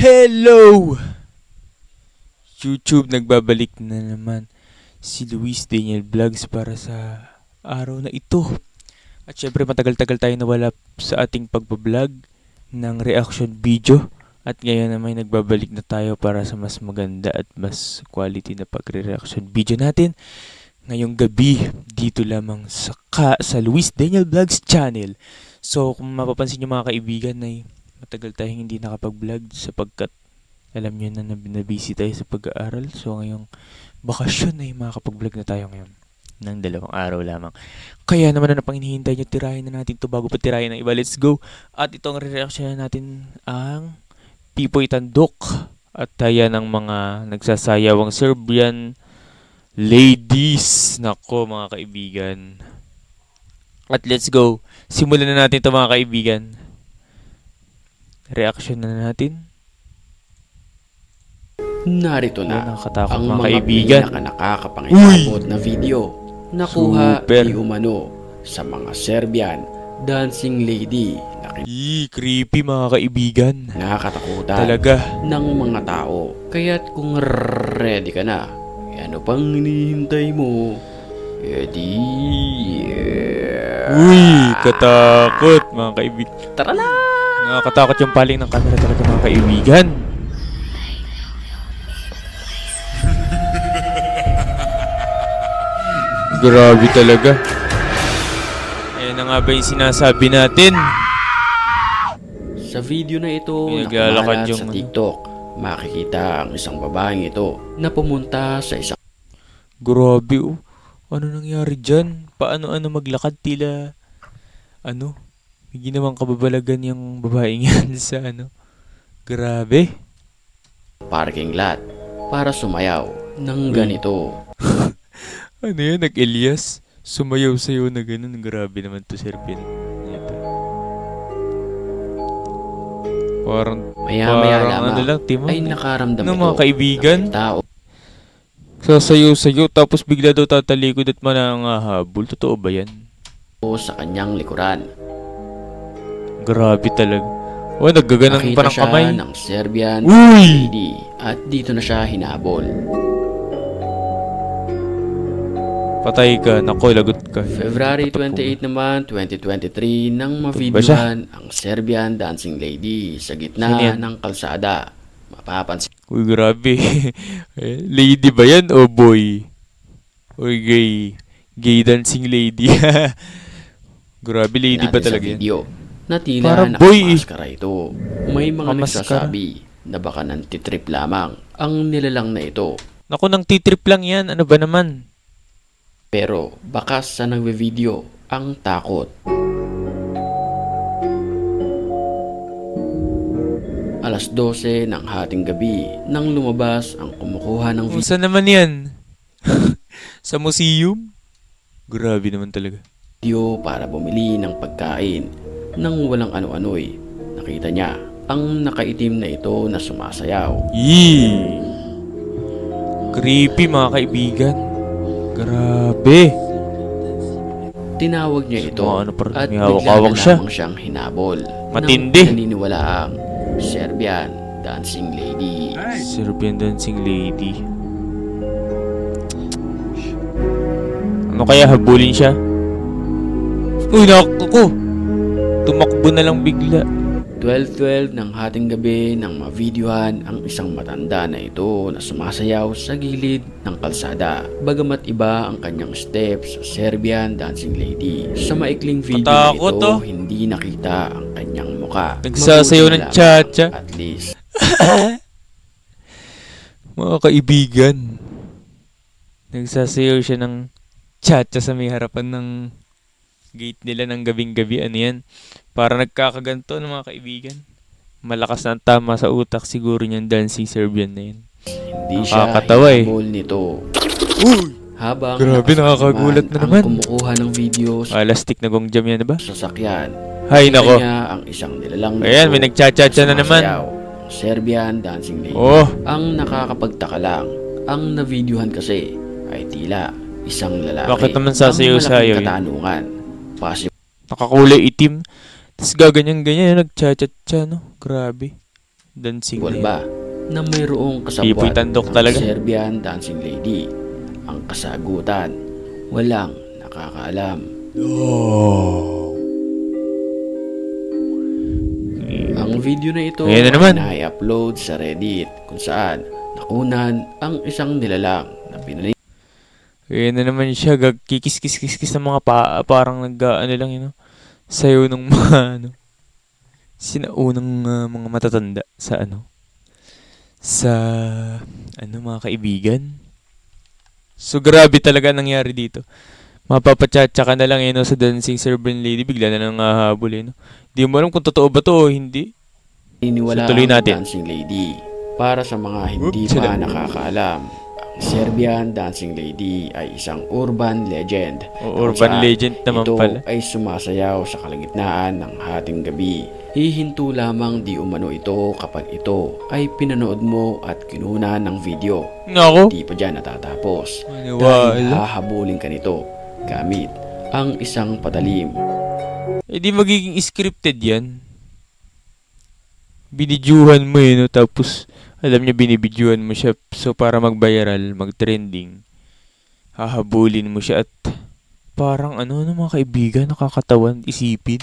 Hello! YouTube, nagbabalik na naman si Luis Daniel Vlogs para sa araw na ito. At syempre matagal-tagal tayo nawala sa ating pagbablog ng reaction video. At ngayon naman nagbabalik na tayo para sa mas maganda at mas quality na pagre-reaction video natin. Ngayong gabi, dito lamang sa Luis Daniel Vlogs channel. So kung mapapansin nyo mga kaibigan ay matagal tayong hindi nakapag-vlog sapagkat alam nyo na nabisi tayo sa pag-aaral. So ngayong bakasyon ay makakapag-vlog na tayo ngayon ng 2 araw lamang. Kaya naman na napang hinihintay nyo, tirahin na natin to bago pa tirahin ng iba. Let's go! At itong re-reaction natin ang Pipoy Tandok at taya ng mga nagsasayawang Serbian ladies. Nako mga kaibigan. At let's go! Simulan na natin ito mga kaibigan. Reaction na natin. Narito na Nakakatakot ang mga mga kaibigan. nakakapangingabot na video nakuha Super. di umano sa mga Serbian dancing lady na Creepy mga kaibigan. nakakatakutan Talaga. ng mga tao. Kaya't kung ready ka na, ano pang hinihintay mo? Uy, katakot mga kaibigan. Tara na! Nakakatakot yung paling ng camera talaga mga kaibigan. Grabe talaga. Ayan na nga ba yung sinasabi natin? Sa video na ito May na naglalakad kumalat yung sa ano. TikTok, makikita ang isang babaeng ito na pumunta sa isang Grabe oh. Ano nangyari dyan? Paano maglakad tila may ginawang kababalagan yung babaeng yan sa Grabe. parking lot para sumayaw ng ganito. Ano yan? Nag-Elias? Sumayaw-sayaw na ganun. Grabe naman to, Serbian. Ito. Parang Maya-maya lamang lang, Timo. ay nakaramdam Ano ito mga kaibigan? ng tao Sasayaw-sayaw tapos bigla daw tatalikod at manangahabol. Totoo ba yan? sa kanyang likuran. Grabe talaga. Oh, naggaganang Nakita parang siya kamay. ng Serbian Uy! lady at dito na siya hinabol. Patay ka. Nako, lagot ka. February Patapong. 28 naman, 2023 nang Ba siya? mavideohan ang Serbian dancing lady sa Sino gitna yan? ng kalsada. Mapapansin Uy, grabe. Lady ba yan o boy? Uy, gay. Gay dancing lady. Grabe, lady ba natin sa talaga yan? video na tila Parang boy eh. nakamaskara ito. May mga Mamaskara. nagsasabi na baka nantitrip lamang ang nilalang na ito. Naku, nang titrip lang yan. Ano ba naman? Pero bakas sa nagbe-video ang takot. Alas 12 ng hating gabi nang lumabas ang kumukuha ng Kung saan naman yan? Sa museum? Grabe naman talaga. video para bumili ng pagkain nang walang ano-ano'y nakita niya ang nakaitim na ito na sumasayaw. Yee! Creepy mga kaibigan. Grabe. Tinawag niya ito Mga par- at may bigla hawak-hawak na siya. lamang siyang hinabol Matindi. ng naniniwalaang Serbian dancing lady. Serbian dancing lady. Ano kaya, habulin siya? Uy, naku! Tumakbo na lang bigla. 12:12 ng hating gabi nang mavideohan ang isang matanda na ito na sumasayaw sa gilid ng kalsada. Bagamat iba ang kanyang steps sa Serbian dancing lady. Sa maikling video na Katakot, ito, oh. hindi nakita ang kanyang muka. Nagsasayaw ng Mabuti cha-cha. lamang, at least Mga kaibigan. Nagsasayaw siya ng cha-cha sa may harapan ng gate nila ng gabing-gabi. Ano yan? Para nagkakaganto ng mga kaibigan. Malakas na ang tama sa utak siguro niyan dancing Serbian na yan. hindi siya Nakakatawa eh. hinabol nito. Habang Grabe, nakakagulat na naman. ang kumukuha ng video sa Alastik na gongjam yan, ba? sasakyan. Hay Nakita nako. niya ang isang nilalang na Ayan, ito may nagcha-cha-cha na naman. sumasayaw. Serbian dancing lady. Oh, Ang nakakapagtaka lang, ang na-videohan kasi ay tila isang lalaki. Bakit naman sasayaw-sayaw Ang yun? malaking katanungan. nakakulay itim. Tapos gaganyan-ganyan, nagcha-cha-cha, no? Grabe. Dancing Wala na ba na mayroong Pipoy kasabwat Tandok ng talaga. Serbian dancing lady? Ang kasagutan, walang nakakaalam. Ang video na ito Ayan na ay naman. na-upload sa Reddit kung saan nakunan ang isang nilalang na pinaniniwala Ayan na naman siya, kikis-kis-kis ng mga parang ano lang yun, no? Sayo ng mga, sinaunang mga matatanda sa mga kaibigan. So, grabe talaga nangyari dito. Mapapachatcha ka na lang, sa dancing Serbian lady, bigla na lang hahabol, no? Di mo alam kung totoo ba to o hindi. So, tuloy ang natin. dancing lady. Para sa mga hindi Oops, pa sila. nakakaalam, ang Serbian dancing lady ay isang urban legend. O, Kung urban saan legend naman ito pala. ay sumasayaw sa kalagitnaan ng hating gabi. Hihinto lamang di umano ito kapag ito ay pinanood mo at kinuna ng video. Nako. Di pa dyan natatapos. Dahil Maniwala. hahabulin ka nito gamit ang isang patalim. Eh di magiging scripted yan. Binidyuhan mo no? Tapos alam niya binibidyuhan mo siya. So para mag-viral, mag-trending, hahabulin mo siya at parang mga kaibigan, nakakatawan isipin.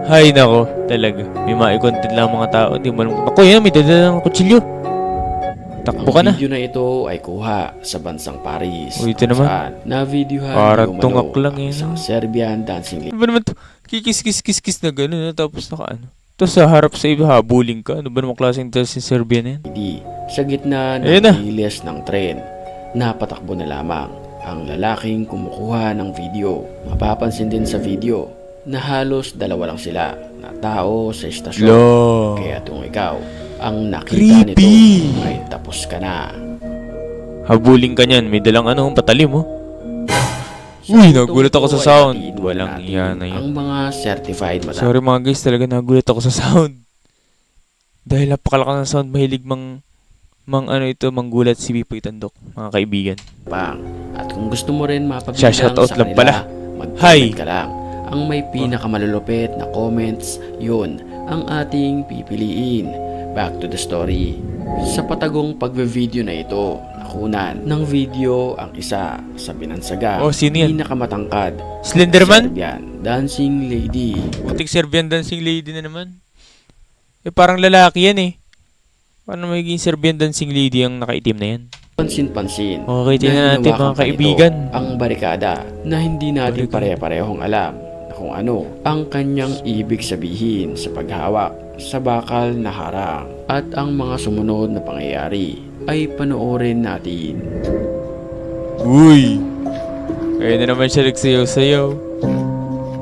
Hay nako, talaga. May maikontent lang mga tao. Hindi mo alam. Ako yan, may dala ng kutsilyo. Takbo ka Ang na. video na ito ay kuha sa bansang Paris. Uy, ito naman. Saan na-videohan Parang ni umano tungak lang ang isang Serbian dancing Ano ba naman to? Kikis-kis-kis-kis na gano'n, tapos Tapos sa harap sa iba, habulin ka. Ano ba namang klaseng dancing Serbian na yan? lady. Sa gitna Ayun na. ng iles ng tren, napatakbo na lamang ang lalaking kumukuha ng video. Mapapansin din sa video na halos dalawa lang sila na tao sa estasyon. Lo. Kaya kung ikaw ang nakita Creepy. nito ay tapos ka na. Habulin ka niyan. May dalang patalim Sa Uy, puntong nagulat ako ito sa ay sound. hatid muna Walang natin iya na yun. Ang mga certified Sorry mga guys, talaga nagulat ako sa sound. Dahil napakalakas ng sound, mahilig manggulat si Pipoy Tandok, mga kaibigan. matapang. At kung gusto mo rin mapabilang Shoutout sa lang kanila, pala. mag-comment Hi. ka lang. Ang may pinakamalulupit na comments, yun ang ating pipiliin. Back to the story. Sa patagong pagbe-video na ito, nakunan ng video ang isa sa binansaga Oh, sino yan? pinakamatangkad Slenderman? Serbian dancing lady. Putik Serbian dancing lady na naman. Eh parang lalaki yan eh. Paano magiging Serbian dancing lady ang nakaitim na yan? Pansin-pansin. Okay, tingnan na natin, hinawakan mga pa nito kaibigan. Ang barikada na hindi natin Barikada. pare-parehong alam na kung ano ang kanyang ibig sabihin sa paghawak sa bakal na harang. At ang mga sumunod na pangyayari ay panoorin natin. Uy! Kaya na naman siya nagsayaw-sayaw.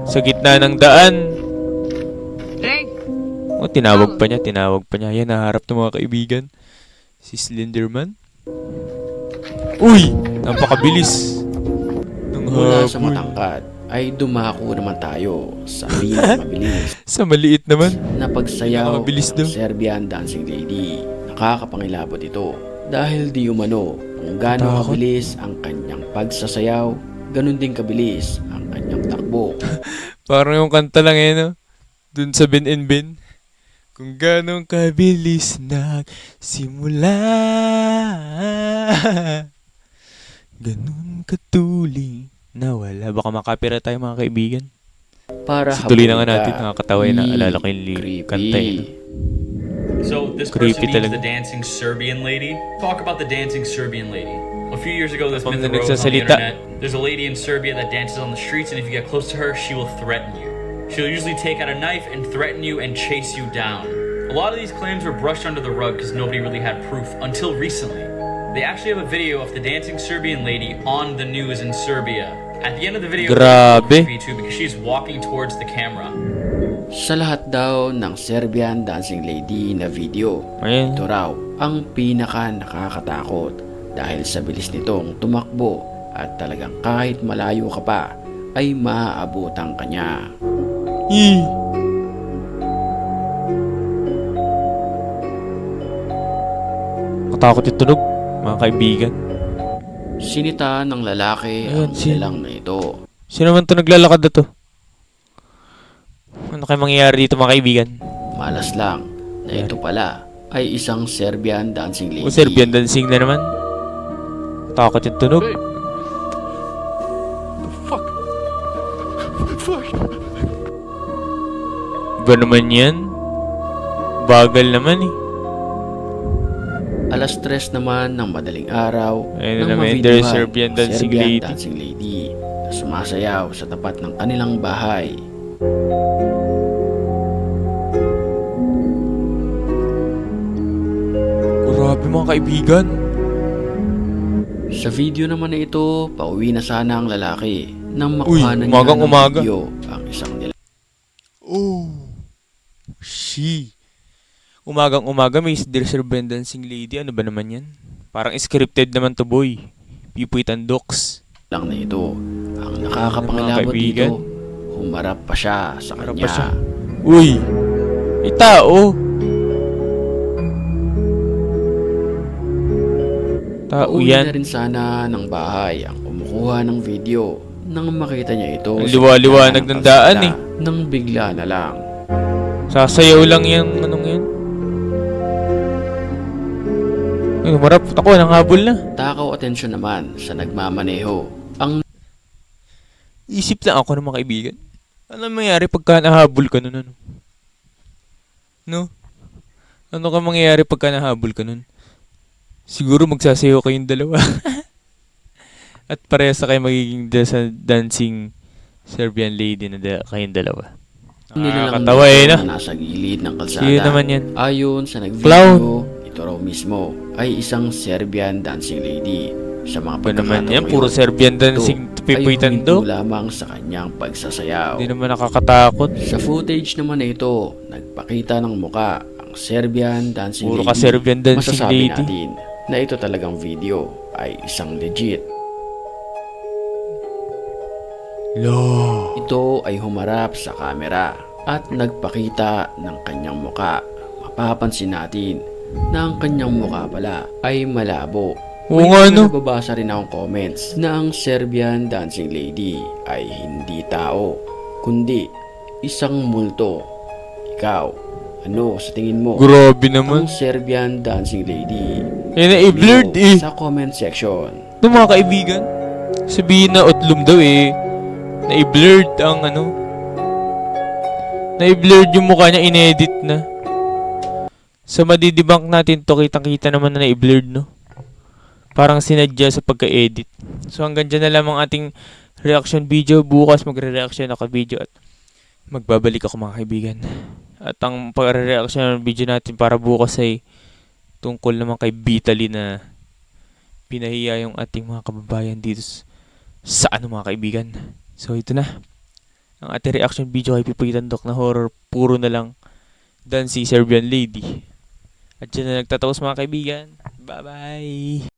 Sa gitna ng daan. Oh, tinawag pa niya. Yan, naharap ng mga kaibigan. Si Slenderman. Uy! Napakabilis. Ng Mula sa habol. matangkad ay dumako naman tayo sa pinakamabilis Sa maliit naman. na pagsayaw Mabilis daw. ng Serbian dancing lady. Nakakapangilabot ito dahil di umano kung gaano Takot. kabilis ang kanyang pagsasayaw, ganun din kabilis ang kanyang takbo. Parang yung kanta lang no? Dun sa Ben and Ben. Kung ganong kabilis nagsimula. Ganun katuling nawala. Baka makapira tayo mga kaibigan. Para So, tuloy na nga habulin natin. ka. Nakakatawa yun. Naalala ko yung Creepy. kanta yun. So this Creepy person means talaga. the dancing Serbian lady. Talk about the dancing Serbian lady. A few years ago, this Habang myth arose on the nagsasalita. internet. There's a lady in Serbia that dances on the streets, and if you get close to her, she will threaten you. She'll usually take out a knife and threaten you and chase you down. A lot of these claims were brushed under the rug because nobody really had proof until recently. They actually have a video of the dancing Serbian lady on the news in Serbia. At the end of the video, Grabe. it's creepy too because she's walking towards the camera. Sa lahat daw ng Serbian dancing lady na video, Ayan. ito raw ang pinaka nakakatakot dahil sa bilis nitong tumakbo at talagang kahit malayo ka pa ay maaabutan ka niya. Yee. Katakot yung tunog, mga kaibigan. Sinita ng lalaki Ayun, ang sino? nilalang na ito. Sino naman to naglalakad na to? Ano kayo mangyayari dito mga kaibigan? Malas lang na na ito pala ay isang Serbian dancing lady. O Serbian dancing na naman. Takot yung tunog. Hey! The fuck? Fuck! Ba naman yan? Bagal naman eh. Alas 3 naman ng madaling araw Ayun nang na naman, mavideohan there's Serbian ang dancing Serbian lady. dancing lady na sumasayaw sa tapat ng kanilang bahay. Grabe mga kaibigan. Sa video naman na ito, pauwi na sana ang lalaki nang Uy, makuha na niya umagang ng umaga. video ang isang Oh. Umagang umaga may Serbian dancing lady. Ano ba naman yan? Parang scripted naman to boy. Pipuit and docs. lang na ito. Ang Mga nakakapangilabot kaibigan. dito, humarap pa siya sa Harap kanya. pa siya. Uy! May tao! Tao Pauwi na yan. rin sana ng bahay ang kumukuha ng video nang makita niya ito Ang sa liwa-liwanag gitna ng daan kalsada eh. nang bigla na lang. Sasayaw lang yung anong yan. Ay, umarap. Ako, nanghabol na. Takaw atensyon naman sa nagmamaneho. Ang Isip lang ako ng mga kaibigan. Ano mangyayari pagka nahabol ka nun? Ano? No? Ano ka mangyayari pagka nahabol ka nun? Siguro magsasayaw kayong dalawa. At parehas na kayo magiging dancing Serbian lady na kayong dalawa. nilalang Nakakatawa eh, no? na nasa gilid ng kalsada. Sino naman yan? Ayon sa Clown. nagvideo, ito raw mismo ay isang Serbian dancing lady. Sa mga Ba naman yan? pagkakataon Puro yun, Serbian ito dancing ay pipuitando. huminto lamang sa kanyang pagsasayaw. Hindi naman nakakatakot. Sa footage naman na ito, nagpakita ng muka ang Serbian dancing Puro lady. ka Serbian dancing Masasabi lady. natin na ito talagang video ay isang legit. Lo. Ito ay humarap sa kamera at nagpakita ng kanyang muka. Mapapansin natin na ang kanyang muka pala ay malabo. Oo May nga, mga no? nababasa rin akong comments na ang Serbian dancing lady ay hindi tao, kundi isang multo. Ikaw, ano sa tingin mo? Grabe Ang naman. Serbian dancing lady. Eh, na-blurred eh. Sa comment section. Ito mga kaibigan. Sabihin na utlum daw eh. Na-blurred ang ano. Na-blurred yung mukha niya, inedit na. Sa madidibunk natin to, kitang-kita naman na na-blurred, no? Parang sinadya sa pagka-edit. So hanggang dyan na lang ang ating reaction video. Bukas magre-reaction ako video at magbabalik ako mga kaibigan. At ang pag-reaction ng video natin para bukas ay tungkol naman kay Vitaly na pinahiya yung ating mga kababayan dito sa ano mga kaibigan. So ito na. Ang ating reaction video kay Pipuitan Doc na horror. Puro na lang dancing Serbian lady. At dyan na nagtatapos mga kaibigan. Bye bye!